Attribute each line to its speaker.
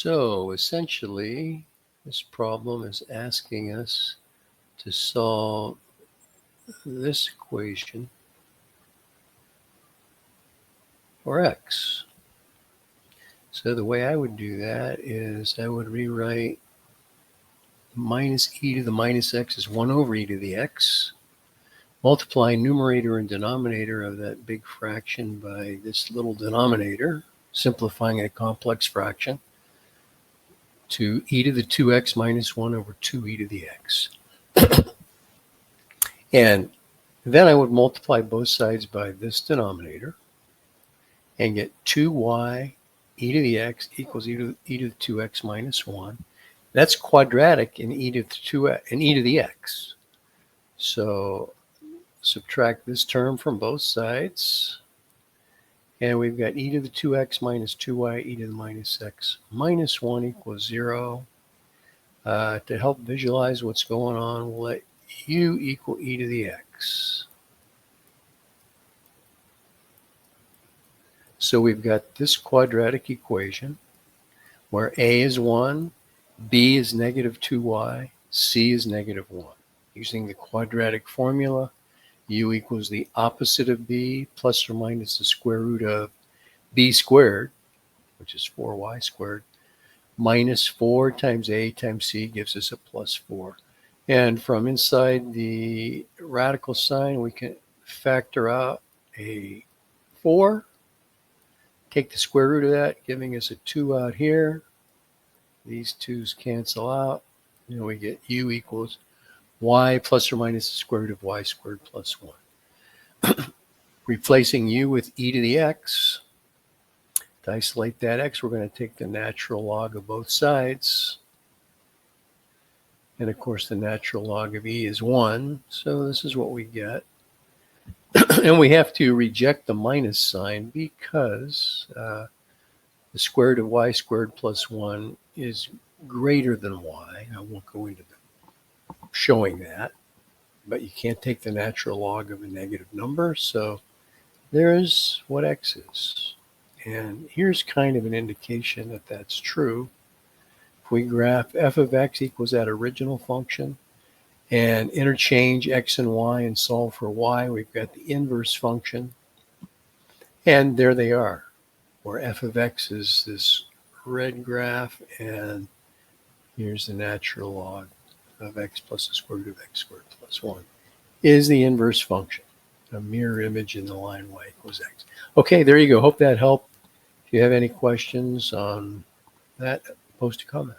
Speaker 1: So essentially, this problem is asking us to solve this equation for x. So the way I would do that is I would rewrite minus e to the minus x is 1 over e to the x. Multiply numerator and denominator of that big fraction by this little denominator, simplifying a complex fraction, to e to the 2x minus 1 over 2e to the x. And then I would multiply both sides by this denominator and get 2y e to the x equals e to the 2x minus 1. That's quadratic in e to the x. So subtract this term from both sides. And we've got e to the 2x minus 2y e to the minus x minus 1 equals 0. To help visualize what's going on, we'll let u equal e to the x. So we've got this quadratic equation where a is 1, b is negative 2y, c is negative 1. Using the quadratic formula, u equals the opposite of b plus or minus the square root of b squared, which is 4y squared, minus 4 times a times c gives us a plus 4. And from inside the radical sign, we can factor out a 4, take the square root of that, giving us a 2 out here. These 2's cancel out. And we get u equals y plus or minus the square root of y squared plus 1. Replacing u with e to the x. To isolate that x, we're going to take the natural log of both sides. And of course, the natural log of e is 1. So this is what we get. And we have to reject the minus sign because the square root of y squared plus 1 is greater than y. I won't go into showing that, but you can't take the natural log of a negative number. So there's what x is. And here's kind of an indication that that's true. If we graph f of x equals that original function and interchange x and y and solve for y, we've got the inverse function. And there they are, where f of x is this red graph, and here's the natural log of x plus the square root of x squared plus 1 is the inverse function, a mirror image in the line y equals x. Okay, there you go. Hope that helped. If you have any questions on that, post a comment.